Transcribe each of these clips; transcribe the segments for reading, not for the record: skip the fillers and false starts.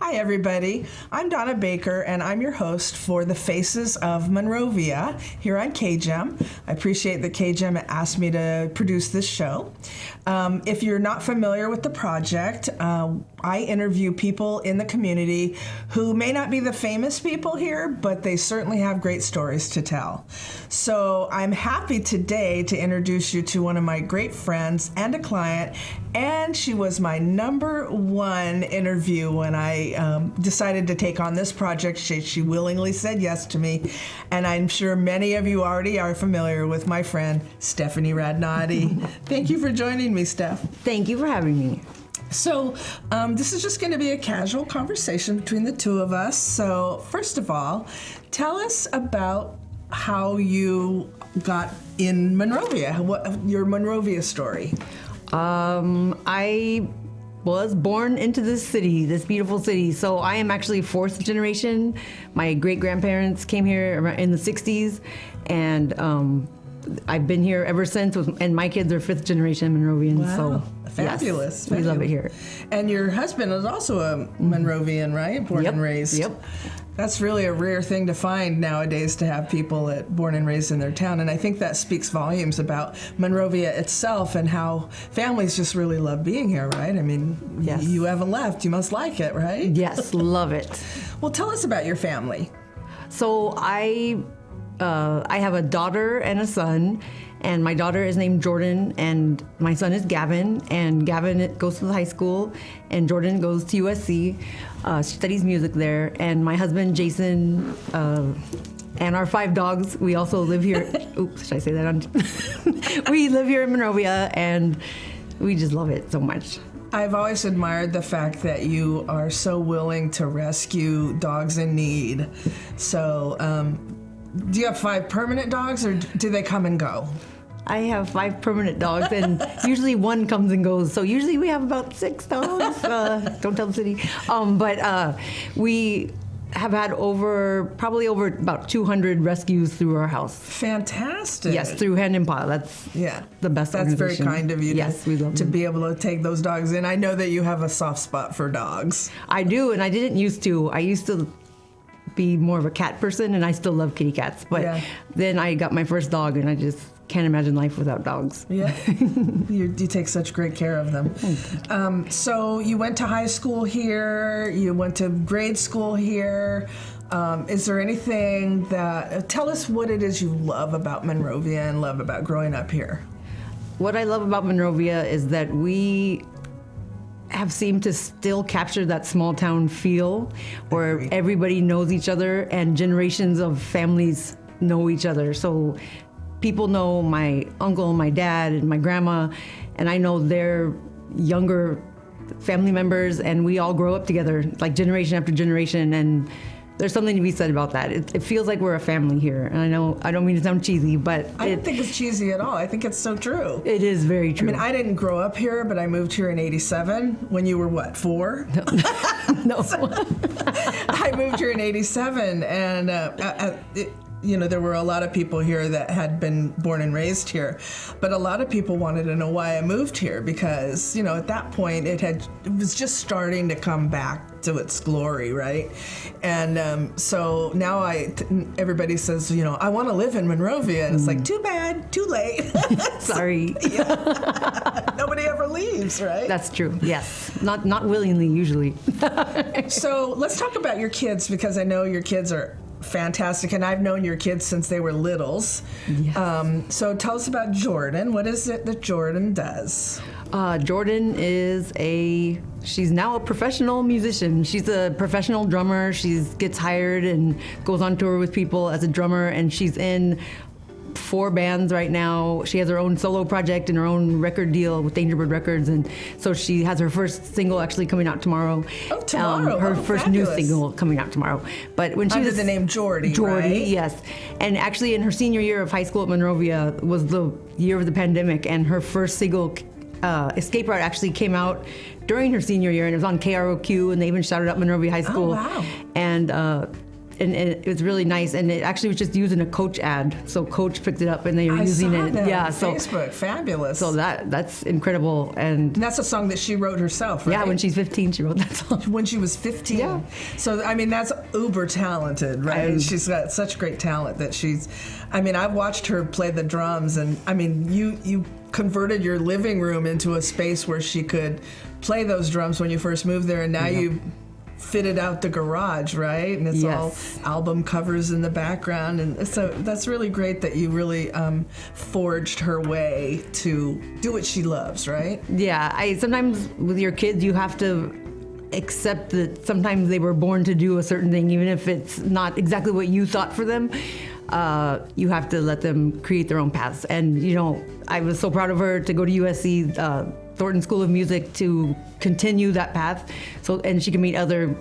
Hi, everybody. I'm Donna Baker, and I'm your host for The Faces of Monrovia here on KGEM. I appreciate that KGEM asked me to produce this show. If you're not familiar with the project, I interview people in the community who may not be the famous people here, but they certainly have great stories to tell. So I'm happy today to introduce you to one of my great friends and a client, and she was my number one interview when I decided to take on this project. She willingly said yes to me, and I'm sure many of you already are familiar with my friend Stephanie Radnati. Thank you for joining me, Steph. Thank you for having me. So this is just going to be a casual conversation between the two of us. So first of all, tell us about how you got in Monrovia, your Monrovia story. I was born into this city, this beautiful city. So I am actually fourth generation. My great-grandparents came here in the 60s, and I've been here ever since, and my kids are fifth generation Monrovians. Wow. So Fabulous. Yes, we love it here. And your husband is also a Monrovian, right? Born and raised. Yep. That's really a rare thing to find nowadays, to have people born and raised in their town. And I think that speaks volumes about Monrovia itself and how families just really love being here, right? I mean, Yes. You haven't left. You must like it, right? Yes, love it. Well, tell us about your family. So I have a daughter and a son, and my daughter is named Jordan, and my son is Gavin, and Gavin goes to the high school, and Jordan goes to USC, studies music there, and my husband, Jason, and our 5 dogs, we also live here. Oops, should I say that on? We live here in Monrovia, and we just love it so much. I've always admired the fact that you are so willing to rescue dogs in need. So, do you have 5 permanent dogs, or do they come and go? I have 5 permanent dogs, and usually one comes and goes. So usually we have about 6 dogs. Don't tell the city. But we have had probably over about 200 rescues through our house. Fantastic. Yes, through Hand and Paw. That's the best That's very organization. kind of you we love to them. be able to take those dogs in. I know that you have a soft spot for dogs. I do, and I didn't used to. I used to be more of a cat person, and I still love kitty cats. But then I got my first dog, and I just can't imagine life without dogs. Yeah, you take such great care of them. So you went to high school here, you went to grade school here. Is there anything tell us what it is you love about Monrovia and love about growing up here? What I love about Monrovia is that we have seemed to still capture that small town feel where everybody knows each other and generations of families know each other. So people know my uncle, my dad, and my grandma, and I know their younger family members, and we all grow up together, like generation after generation, and there's something to be said about that. It feels like we're a family here, and I know I don't mean to sound cheesy, but I don't think it's cheesy at all. I think it's so true. It is very true. I mean, I didn't grow up here, but I moved here in '87 when you were, what, 4? No. I moved here in '87, and there were a lot of people here that had been born and raised here, but a lot of people wanted to know why I moved here because, at that point it was just starting to come back to its glory, right? And so now everybody says, I want to live in Monrovia, and it's like, too bad, too late. Sorry. Nobody ever leaves, right? That's true. Yes, not willingly usually. So let's talk about your kids, because I know your kids are fantastic, and I've known your kids since they were littles. Yes. So tell us about Jordan. What is it that Jordan does? Jordan she's now a professional musician. She's a professional drummer. She gets hired and goes on tour with people as a drummer, and she's in 4 bands right now. She has her own solo project and her own record deal with Dangerbird Records, and so she has her first single actually coming out tomorrow. Oh, tomorrow! Her first fabulous. New single coming out tomorrow. But when she under was the name Jordy, right? Yes. And actually, in her senior year of high school at Monrovia was the year of the pandemic, and her first single, Escape Route, actually came out during her senior year, and it was on KROQ, and they even shouted out Monrovia High School. Oh, wow. And and it was really nice. And it actually was just used in a Coach ad. So Coach picked it up and they were I using saw it. that Yeah, on so Facebook. Fabulous. so that's incredible. And And that's a song that she wrote herself, right? yeah, when she's 15, she wrote that song. When she was 15. Yeah. So, I mean, that's uber talented, right? She's got such great talent that I've watched her play the drums, and I mean, you converted your living room into a space where she could play those drums when you first moved there, and now you fitted out the garage, right? And it's Yes. all album covers in the background, and so that's really great that you really forged her way to do what she loves, right? Yeah, sometimes with your kids, you have to accept that sometimes they were born to do a certain thing, even if it's not exactly what you thought for them. You have to let them create their own paths. And, I was so proud of her to go to USC, Thornton School of Music, to continue that path. And she can meet other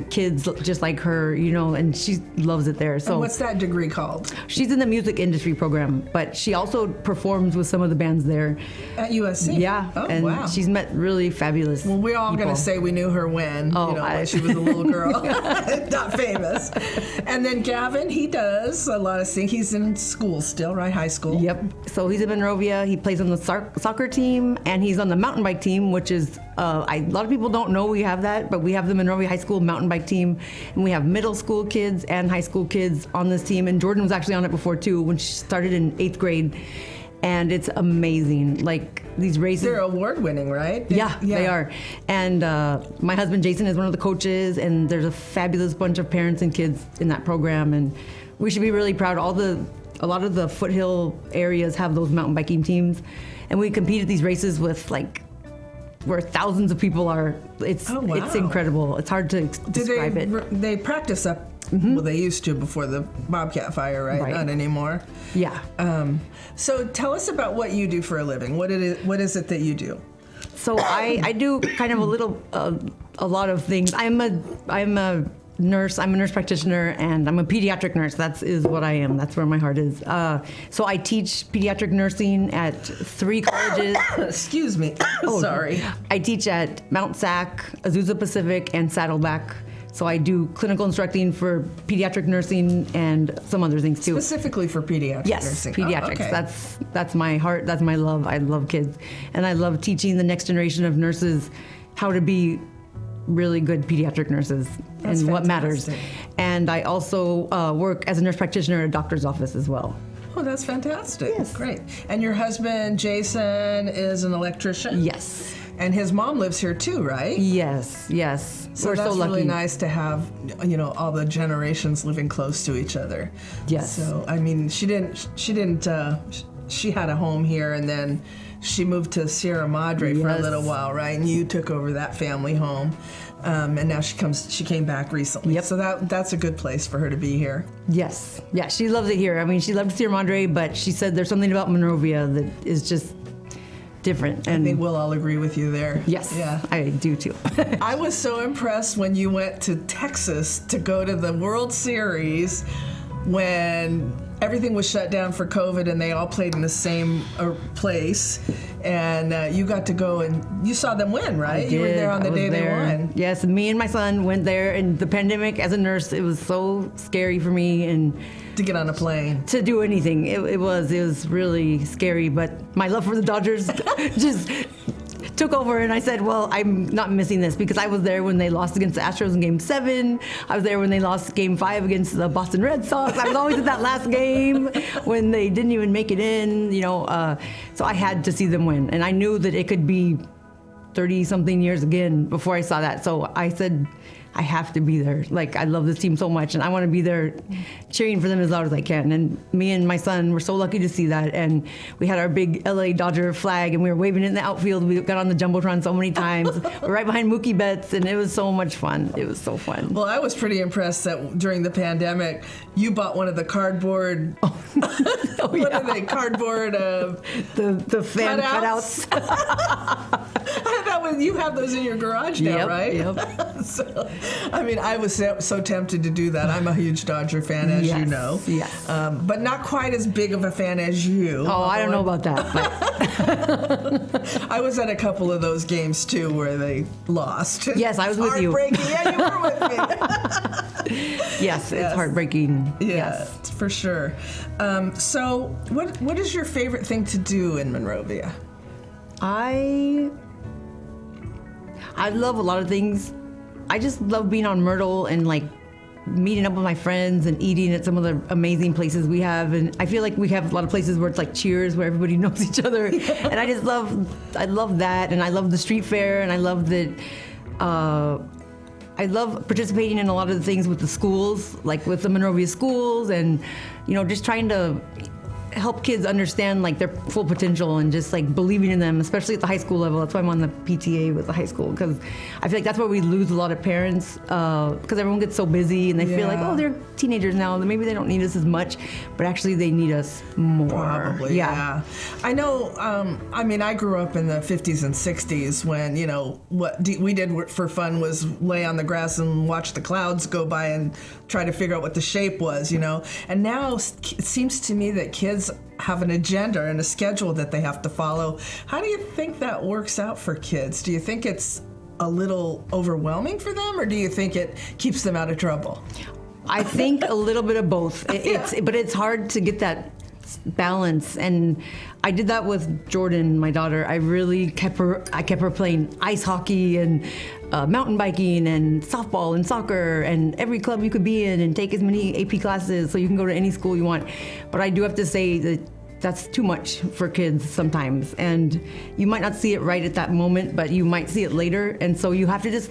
kids just like her, and she loves it there. So And what's that degree called? she's in the music industry program, but she also performs with some of the bands there. At USC? Yeah. Oh, and wow. she's met really fabulous Well, we're all going people. to say we knew her when, when she was a little girl, not famous. And then Gavin, he does a lot of singing. He's in school still, right? High school. Yep. So he's in Monrovia. He plays on the soccer team, and he's on the mountain bike team, which is a lot of people don't know we have that, but we have the Monrovia High School mountain bike team, and we have middle school kids and high school kids on this team. And Jordan was actually on it before too, when she started in 8th grade, and it's amazing. Like these races. They're award-winning, right? Yeah, they are. And my husband Jason is one of the coaches, and there's a fabulous bunch of parents and kids in that program, and we should be really proud. A lot of the foothill areas have those mountain biking teams, and we compete at these races with where thousands of people are. It's incredible. It's hard to describe it. They practice up. Well, they used to before the Bobcat fire, right? Right. Not anymore. Yeah. So tell us about what you do for a living. What is it that you do? So I do kind of a lot of things. I'm a nurse. I'm a nurse practitioner, and I'm a pediatric nurse. That is what I am. That's where my heart is. So I teach pediatric nursing at 3 colleges. Excuse me. Sorry. I teach at Mount Sac, Azusa Pacific, and Saddleback. So I do clinical instructing for pediatric nursing and some other things too. Specifically for pediatric nursing. Pediatrics. Oh, okay. That's my heart. That's my love. I love kids, and I love teaching the next generation of nurses how to be really good pediatric nurses That's and what matters. fantastic. And I also work as a nurse practitioner at a doctor's office as well. Oh, that's fantastic. Yes. Great. And your husband, Jason, is an electrician? Yes. And his mom lives here too, right? Yes. So We're that's so lucky. really nice to have, all the generations living close to each other. Yes. So, I mean, she had a home here, and then she moved to Sierra Madre for a Yes. little while, right? And you took over that family home. And now she came back recently. Yep. So that's a good place for her to be here. Yes. Yeah, she loves it here. I mean, she loved Sierra Madre, but she said there's something about Monrovia that is just different. And I think we'll all agree with you there. yes, Yeah. I do too. I was so impressed when you went to Texas to go to the World Series when everything was shut down for COVID and they all played in the same place. And you got to go and you saw them win, right? You were there on the day they won. Yes, me and my son went there. And the pandemic, as a nurse, it was so scary for me and To get on a plane. to do anything. It was really scary. But my love for the Dodgers just took over, and I said, well, I'm not missing this because I was there when they lost against the Astros in Game 7. I was there when they lost Game 5 against the Boston Red Sox. I was always at that last game when they didn't even make it in, so I had to see them win. And I knew that it could be 30-something years again before I saw that. So I said, I have to be there. Like, I love this team so much, and I want to be there cheering for them as loud as I can. And me and my son were so lucky to see that. And we had our big LA Dodger flag, and we were waving it in the outfield. We got on the Jumbotron so many times. We're right behind Mookie Betts, and it was so much fun. It was so fun. Well, I was pretty impressed that during the pandemic, you bought one of the cardboard, what are they, cardboard The fan cutouts. that You have those in your garage now, Yep, right? yep. So, I mean, I was so tempted to do that. I'm a huge Dodger fan, as you Yes, know. yes. But not quite as big of a fan as you. Oh, I don't know about that. But I was at a couple of those games too where they lost. Yes, I was with you. Heartbreaking. Yeah, you were with me. yes, Yes. it's heartbreaking. Yeah, Yes. for sure. So, what is your favorite thing to do in Monrovia? I love a lot of things. I just love being on Myrtle and like meeting up with my friends and eating at some of the amazing places we have. And I feel like we have a lot of places where it's like Cheers, where everybody knows each other. And I love that. And I love the street fair. And I love that. I love participating in a lot of the things with the schools, like with the Monrovia schools, and just trying to help kids understand like their full potential and just like believing in them, especially at the high school level. That's why I'm on the PTA with the high school, because I feel like that's where we lose a lot of parents, because everyone gets so busy and they feel like, Yeah. oh, they're teenagers now, maybe they don't need us as much, but actually they need us more. Probably, yeah. I know, I mean, I grew up in the 50s and 60s when, what we did for fun was lay on the grass and watch the clouds go by and try to figure out what the shape was, And now it seems to me that kids have an agenda and a schedule that they have to follow. How do you think that works out for kids? Do you think it's a little overwhelming for them, or do you think it keeps them out of trouble? I think a little bit of both. But it's hard to get that balance, and I did that with Jordan, my daughter. I really kept her playing ice hockey and mountain biking and softball and soccer and every club you could be in, and take as many AP classes so you can go to any school you want. But I do have to say that that's too much for kids sometimes, and you might not see it right at that moment, but you might see it later, and so you have to just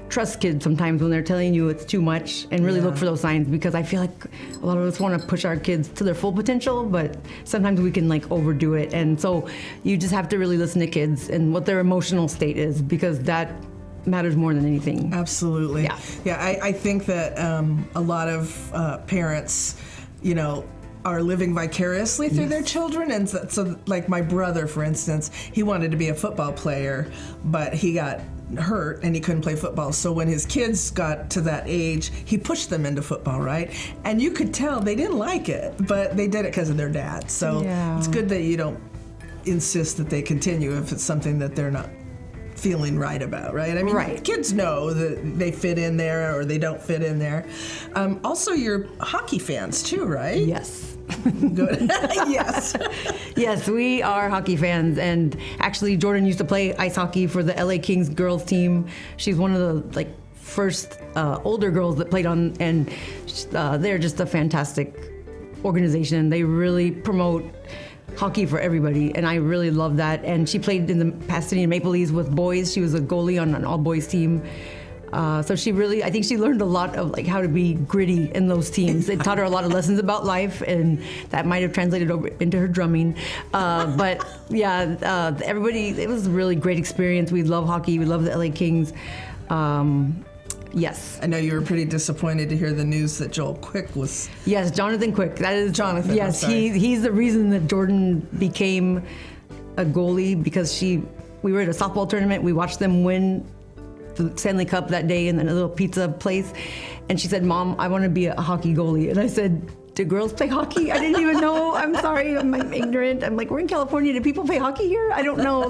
trust kids sometimes when they're telling you it's too much, and really look for those signs, because I feel like a lot of us want to push our kids to their full potential, but sometimes we can like overdo it. And so you just have to really listen to kids and what their emotional state is, because that matters more than anything. Absolutely. Yeah. I think that a lot of parents, are living vicariously through their children. And so, like my brother, for instance, he wanted to be a football player, but he got hurt and he couldn't play football. So when his kids got to that age, he pushed them into football, right? And you could tell they didn't like it, but they did it because of their dad. So it's good that you don't insist that they continue if it's something that they're not feeling right about, right? I mean, Right. Kids know that they fit in there or they don't fit in there. Also, you're hockey fans too, right? Yes. Good. Yes. Yes, we are hockey fans, and actually Jordan used to play ice hockey for the LA Kings girls team. She's one of the first older girls that played on, and they're just a fantastic organization. They really promote hockey for everybody, and I really love that. And she played in the Pasadena Maple Leafs with boys. She was a goalie on an all-boys team. So I think she learned a lot of how to be gritty in those teams. It taught her a lot of lessons about life, and that might have translated over into her drumming. But yeah, everybody, it was a really great experience. We love hockey. We love the LA Kings. Yes. I know you were pretty disappointed to hear the news that Joel Quick was. Yes, Jonathan Quick. That is Jonathan, Yes, I'm sorry. he's the reason that Jordan became a goalie, because we were at a softball tournament. We watched them win the Stanley Cup that day in a little pizza place, and she said, "Mom, I want to be a hockey goalie." And I said, "Do girls play hockey? I didn't even know. I'm sorry, I'm ignorant." I'm like, "We're in California. Do people play hockey here? I don't know."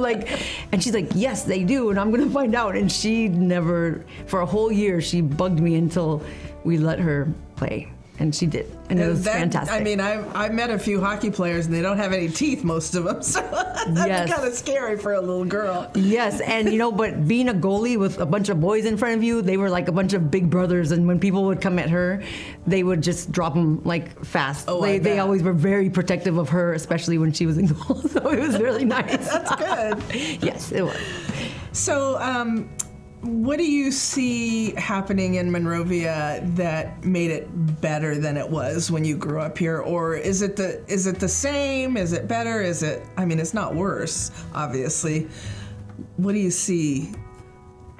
And she's like, "Yes, they do, and I'm going to find out." And she never, for a whole year, she bugged me until we let her play. And she did, and it was fantastic. I mean, I've met a few hockey players, and they don't have any teeth, most of them. So that's kind of scary for a little girl. Yes, and but being a goalie with a bunch of boys in front of you, they were like a bunch of big brothers, and when people would come at her, they would just drop them fast. Oh, they always were very protective of her, especially when she was in goal. So it was really nice. That's good. Yes, it was. So, what do you see happening in Monrovia that made it better than it was when you grew up here? Or is it the same? Is it better? It's not worse, obviously. What do you see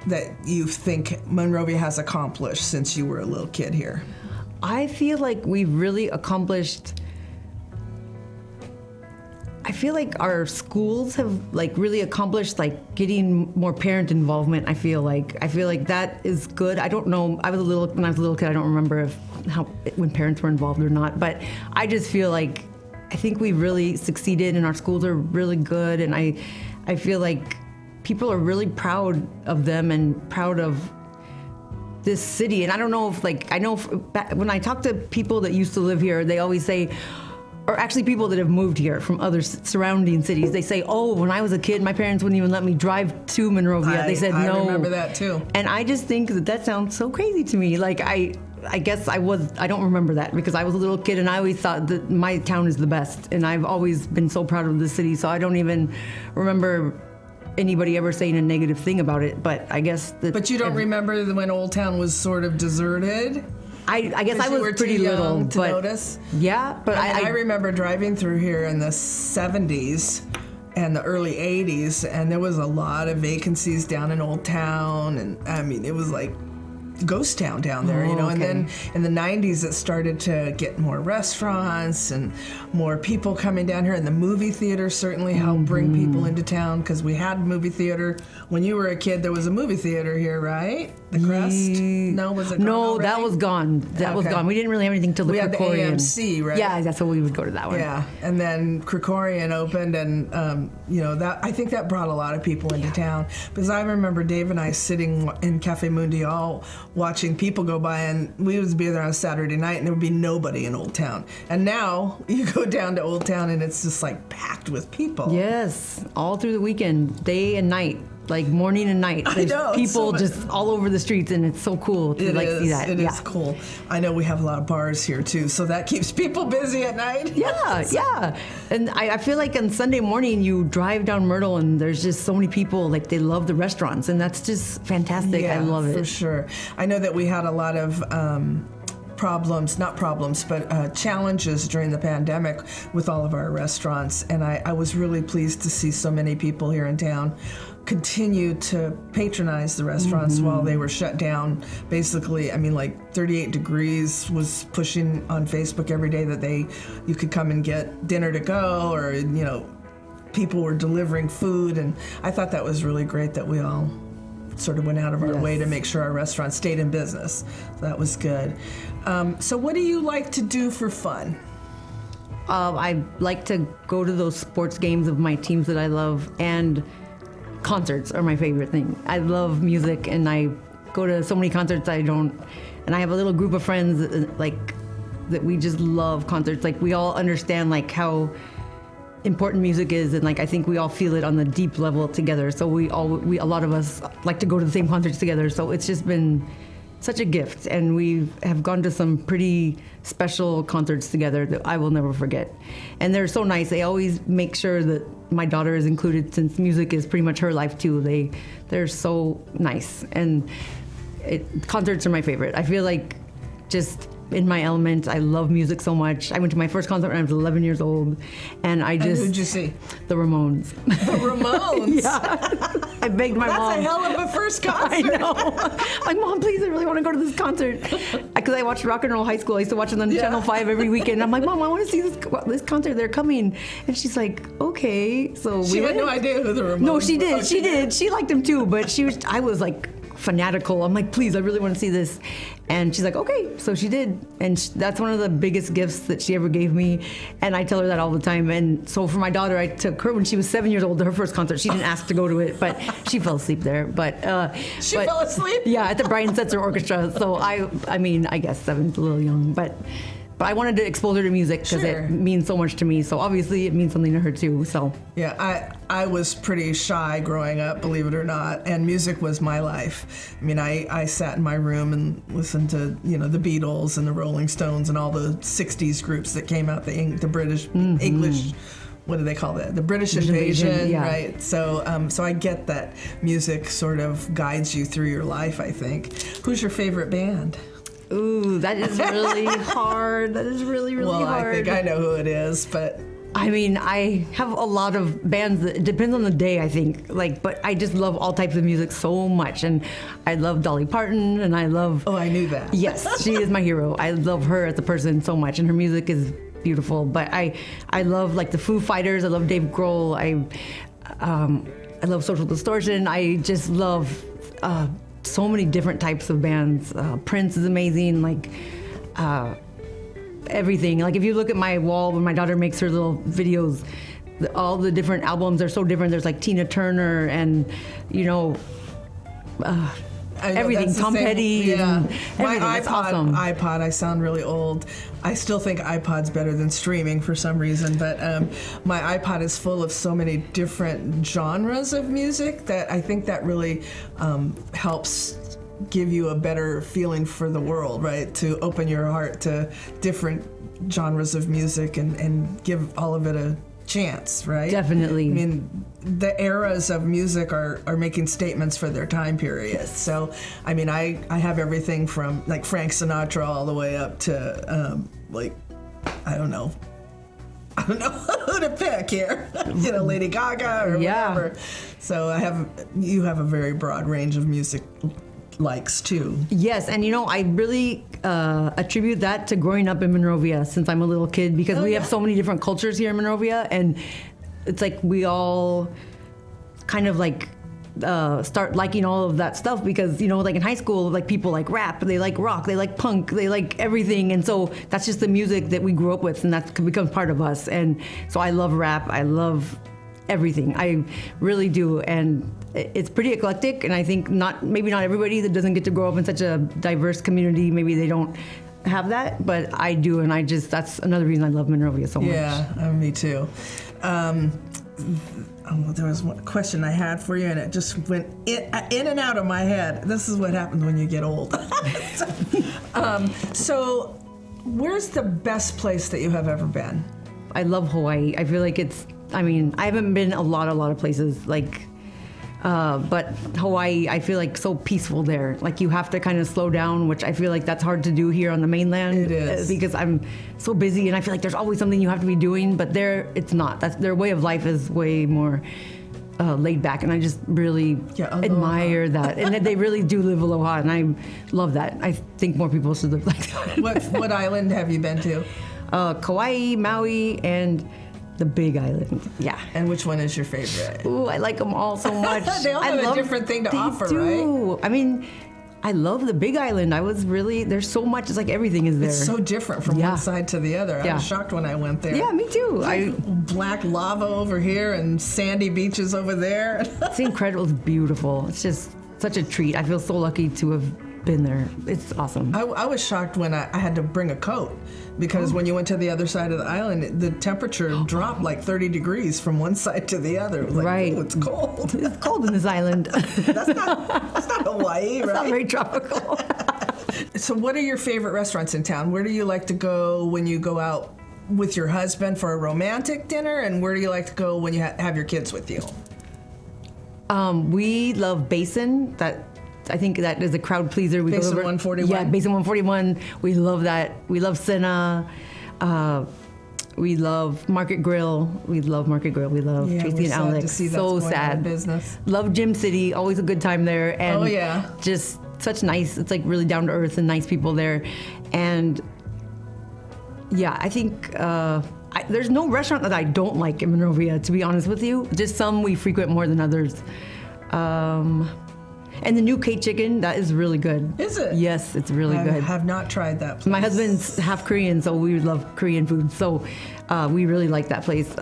that you think Monrovia has accomplished since you were a little kid here? I feel like we've really accomplished I feel like our schools have like really accomplished like getting more parent involvement. I feel like that is good. I don't know. When I was a little kid, I don't remember when parents were involved or not. But I just feel like I think we really succeeded, and our schools are really good. And I feel like people are really proud of them and proud of this city. And I don't know if when I talk to people that used to live here, they always say, or actually people that have moved here from other surrounding cities, they say, oh, when I was a kid, my parents wouldn't even let me drive to Monrovia. They said no. I remember that too. And I just think that sounds so crazy to me. Like I guess I don't remember that because I was a little kid and I always thought that my town is the best. And I've always been so proud of the city. So I don't even remember anybody ever saying a negative thing about it. But I guess that. But you don't remember when Old Town was sort of deserted? I guess I was pretty little to notice. Yeah, but I remember driving through here in the 70s and the early 80s, and there was a lot of vacancies down in Old Town, and I mean, it was like ghost town down there, you know. Okay. And then in the 90s, it started to get more restaurants and more people coming down here, and the movie theater certainly helped bring people into town because we had movie theater. When you were a kid, there was a movie theater here, right? The Crest? No, was it gone already? That was gone. That was gone. We didn't really have anything till the Krikorian. We had the AMC, right? Yeah, that's what we would go to that one. Yeah, and then Krikorian opened, and you know, that I think that brought a lot of people into town, because I remember Dave and I sitting in Cafe Mundial watching people go by, and we would be there on a Saturday night, and there would be nobody in Old Town. And now you go down to Old Town, and it's just like packed with people. Yes, all through the weekend, day and night. Like morning and night. I know, people just all over the streets, and it's so cool to see that. It is cool. I know we have a lot of bars here too, so that keeps people busy at night. Yeah. And I feel like on Sunday morning you drive down Myrtle and there's just so many people, like they love the restaurants, and that's just fantastic. Yeah, I love it. For sure. I know that we had a lot of challenges during the pandemic with all of our restaurants, and I was really pleased to see so many people here in town continue to patronize the restaurants while they were shut down. Basically, I mean, like 38 Degrees was pushing on Facebook every day that you could come and get dinner to go, or you know, people were delivering food, and I thought that was really great that we all sort of went out of our way to make sure our restaurant stayed in business. So that was good. So what do you like to do for fun? I like to go to those sports games of my teams that I love, and concerts are my favorite thing. I love music, and I go to so many concerts. And I have a little group of friends that we just love concerts. Like we all understand like how important music is, and like I think we all feel it on the deep level together. So a lot of us like to go to the same concerts together. So it's just been such a gift, and we have gone to some pretty special concerts together that I will never forget. And they're so nice. They always make sure that my daughter is included, since music is pretty much her life too. They're so nice, and concerts are my favorite. I feel like just in my element. I love music so much. I went to my first concert when I was 11 years old, and And who'd you see? The Ramones. The Ramones? Yeah. I begged my mom. That's a hell of a first concert. I know. Like, Mom, please, I really want to go to this concert. Because I watched Rock and Roll High School. I used to watch it on Channel 5 every weekend. I'm like, Mom, I want to see this concert. They're coming. And she's like, okay. So she had no idea who the Ramones were. No, she did. She did. She liked them too, but I was like fanatical. I'm like, please, I really want to see this. And she's like, okay. So she did. And that's one of the biggest gifts that she ever gave me. And I tell her that all the time. And so for my daughter, I took her when she was 7 years old to her first concert. She didn't ask to go to it, but she fell asleep there. But she fell asleep? Yeah, at the Brian Setzer Orchestra. So I mean, I guess 7's a little young, but I wanted to expose her to music because it means so much to me. So obviously it means something to her too. So yeah, I was pretty shy growing up, believe it or not, and music was my life. I mean, I sat in my room and listened to the Beatles and the Rolling Stones and all the '60s groups that came out, the British English. What do they call that? The British invasion, yeah. Right? So, so I get that music sort of guides you through your life, I think. Who's your favorite band? Ooh, that is really hard. That is really, really hard. Well, I think I know who it is, but I mean, I have a lot of bands that it depends on the day, I think. But I just love all types of music so much. And I love Dolly Parton, and I love... Oh, I knew that. Yes, she is my hero. I love her as a person so much, and her music is beautiful. But I love like the Foo Fighters. I love Dave Grohl. I love Social Distortion. I just love so many different types of bands. Prince is amazing. Like everything. Like if you look at my wall when my daughter makes her little videos, all the different albums are so different. There's like Tina Turner and everything. Tom Petty. Yeah. And My everything. That's awesome. iPod. I sound really old. I still think iPod's better than streaming for some reason, but my iPod is full of so many different genres of music that I think that really helps give you a better feeling for the world, right? To open your heart to different genres of music and give all of it a chance, right? Definitely. I mean, the eras of music are making statements for their time period. So, I mean, I have everything from like Frank Sinatra all the way up to like, I don't know who to pick here. Lady Gaga or whatever. So you have a very broad range of music likes too. Yes, and I really attribute that to growing up in Monrovia since I'm a little kid, because we have so many different cultures here in Monrovia, and it's like we all kind of like start liking all of that stuff because like in high school, like people like rap, they like rock, they like punk, they like everything, and so that's just the music that we grew up with, and that becomes part of us. And so I love rap, I love everything, I really do, and it's pretty eclectic. And I think maybe not everybody that doesn't get to grow up in such a diverse community, maybe they don't have that, but I do, and that's another reason I love Monrovia so much. Yeah, me too. There was one question I had for you, and it just went in and out of my head. This is what happens when you get old. So, where's the best place that you have ever been? I love Hawaii. I feel like I haven't been a lot of places, but Hawaii, I feel like so peaceful there. Like you have to kind of slow down, which I feel like that's hard to do here on the mainland. It is. Because I'm so busy and I feel like there's always something you have to be doing, but there it's not. Their way of life is way more laid back, and I just really admire that. And they really do live aloha, and I love that. I think more people should live like that. What island have you been to? Kauai, Maui, and the Big Island. Yeah. And which one is your favorite? Ooh, I like them all so much. They all have a different thing to offer, right? I mean, I love the Big Island. There's so much. It's like everything is there. It's so different from one side to the other. I was shocked when I went there. Yeah, me too. Black lava over here and sandy beaches over there. It's incredible. It's beautiful. It's just such a treat. I feel so lucky to have been there. It's awesome. I was shocked when I had to bring a coat, because when you went to the other side of the island, the temperature dropped like 30 degrees from one side to the other. It was like, right. Oh, it's cold. It's cold in this island. That's not Hawaii, right? It's not very tropical. So what are your favorite restaurants in town? Where do you like to go when you go out with your husband for a romantic dinner? And where do you like to go when you have your kids with you? We love Basin. I think that is a crowd pleaser. We Basin go over, 141? Yeah, Basin 141. We love that. We love Senna. We love Market Grill. We love Market Grill. We love Tracy and Alex. To see that's so going out sad. of business. Love Gym City. Always a good time there. And just such nice. It's like really down to earth and nice people there. And yeah, I think there's no restaurant that I don't like in Monrovia, to be honest with you. Just some we frequent more than others. And the new K-Chicken, that is really good. Is it? Yes, it's really good. I have not tried that place. My husband's half Korean, so we love Korean food. So we really like that place.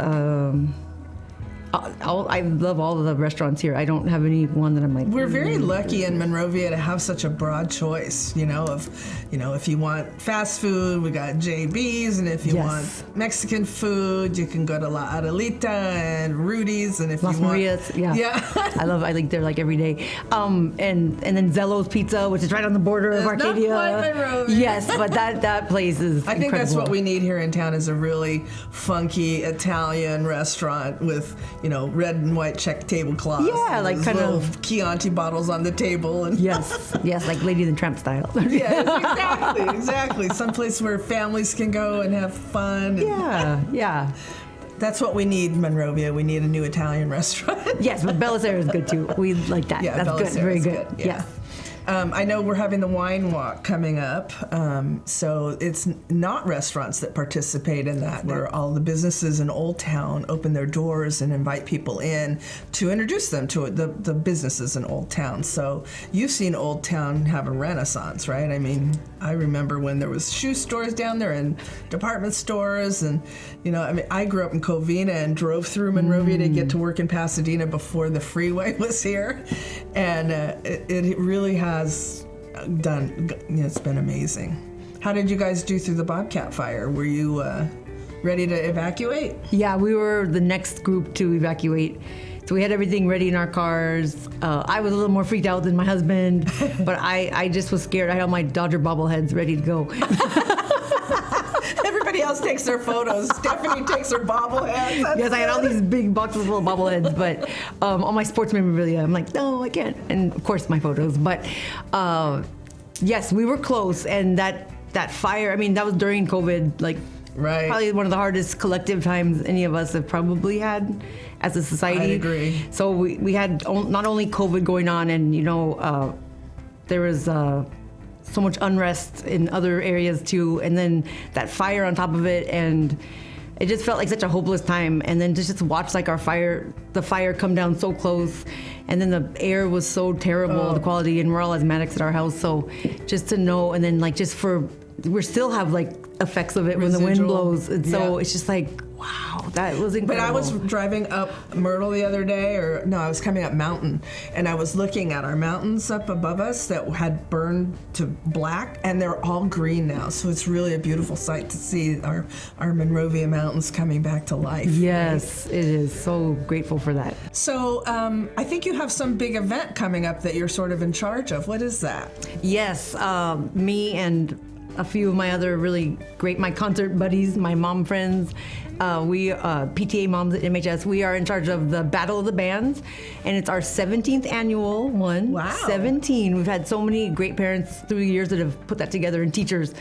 I love all of the restaurants here. I don't have any one that I'm like. We're very lucky in Monrovia to have such a broad choice, if you want fast food, we got JB's, and if you want Mexican food, you can go to La Adelita and Rudy's, and if Las you want Marias, I like there like every day. And then Zello's Pizza, which is right on the border of Arcadia. Not quite Monrovia. Yes, but that place is I think incredible. that's what we need here in town, is a really funky Italian restaurant with, red and white check tablecloths. Yeah, and like kind little of Chianti bottles on the table. And yes, like Lady and the Tramp style. Yeah, exactly. Someplace where families can go and have fun. Yeah. That's what we need in Monrovia. We need a new Italian restaurant. Yes, but Bella Sera is good too. We like that. Yeah, that's Bella good. Sera's Very good. Yeah. I know we're having the wine walk coming up, so it's not restaurants that participate in that, where all the businesses in Old Town open their doors and invite people in to introduce them to the businesses in Old Town. So you've seen Old Town have a renaissance, right? I mean, I remember when there was shoe stores down there and department stores, and I grew up in Covina and drove through Monrovia to get to work in Pasadena before the freeway was here, and it really has done. It's been amazing. How did you guys do through the Bobcat fire? Were you ready to evacuate? Yeah, we were the next group to evacuate. So we had everything ready in our cars. I was a little more freaked out than my husband, but I just was scared. I had all my Dodger bobbleheads ready to go. Everybody else takes their photos. Stephanie takes her bobbleheads. Yes, I had all these big boxes full of bobbleheads, but all my sports memorabilia, I'm like, no, I can't. And of course, my photos. But yes, we were close. And that fire, I mean, that was during COVID, like, right. Probably one of the hardest collective times any of us have probably had as a society. I agree. So we had not only COVID going on, and there was so much unrest in other areas too, and then that fire on top of it, and it just felt like such a hopeless time. And then to just watch like the fire come down so close, and then the air was so terrible, the quality, and we're all asthmatics at our house, so just to know, and then like we still have like effects of it when the wind blows, and so it's just like, wow, that was incredible. But I was driving up Myrtle the other day, I was coming up Mountain, and I was looking at our mountains up above us that had burned to black, and they're all green now. So it's really a beautiful sight to see our Monrovia mountains coming back to life. Yes, right? It is. So grateful for that. So I think you have some big event coming up that you're sort of in charge of. What is that? Yes, me and a few of my other really great, my concert buddies, my mom friends, we PTA moms at MHS, we are in charge of the Battle of the Bands, and it's our 17th annual one. Wow. 17. We've had so many great parents through the years that have put that together, and teachers,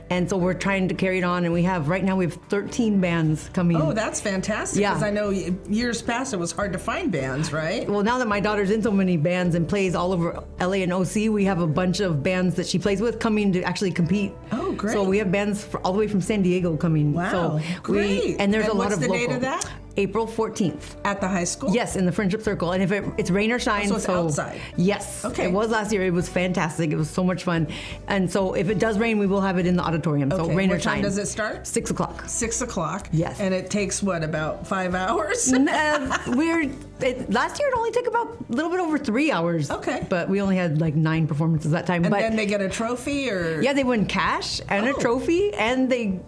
and so we're trying to carry it on, and right now we have 13 bands coming. Oh, that's fantastic, because I know years past it was hard to find bands, right? Well, now that my daughter's in so many bands and plays all over LA and OC, we have a bunch of bands that she plays with coming to actually compete. Oh, great. So we have bands all the way from San Diego coming. Wow, so great. And there's a lot of what's the local. date of that? April 14th. At the high school? Yes, in the Friendship Circle. And if it's rain or shine. So it's outside? Yes. Okay. It was last year. It was fantastic. It was so much fun. And so if it does rain, we will have it in the auditorium. So rain or shine. What time does it start? 6 o'clock. 6 o'clock? Yes. And it takes, about 5 hours? Last year it only took about a little bit over 3 hours. Okay. But we only had like 9 performances that time. And but then they get a trophy, or? Yeah, they win cash and a trophy, and they,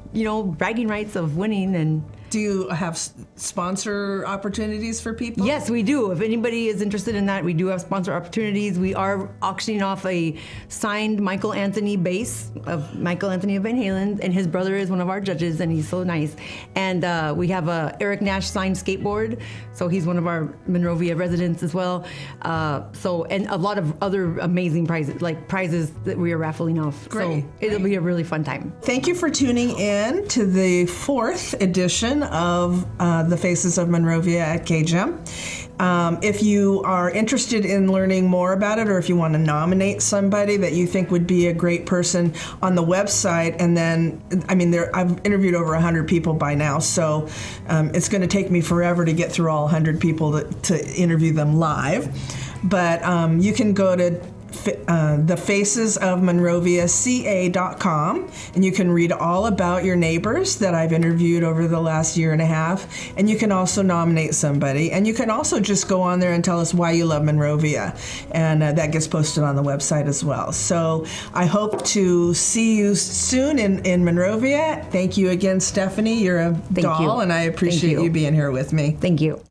bragging rights of winning. And do you have sponsor opportunities for people? yes, we do. If anybody is interested in that, we do have sponsor opportunities. We are auctioning off a signed Michael Anthony bass of Michael Anthony of Van Halen, and his brother is one of our judges, and he's so nice. And we have a Eric Nash signed skateboard, so he's one of our Monrovia residents as well. And a lot of other amazing prizes that we are raffling off. Great. So it'll be a really fun time. Thank you for tuning in to the 4th edition of the Faces of Monrovia at KGEM. If you are interested in learning more about it, or if you want to nominate somebody that you think would be a great person on the website, and then, I've interviewed over 100 people by now, so it's going to take me forever to get through all 100 people to interview them live. But you can go to thefacesofmonroviaca.com, and you can read all about your neighbors that I've interviewed over the last year and a half, and you can also nominate somebody, and you can also just go on there and tell us why you love Monrovia, and that gets posted on the website as well. So I hope to see you soon in Monrovia. Thank you again, Stephanie. You're a doll, and I appreciate you being here with me. Thank you.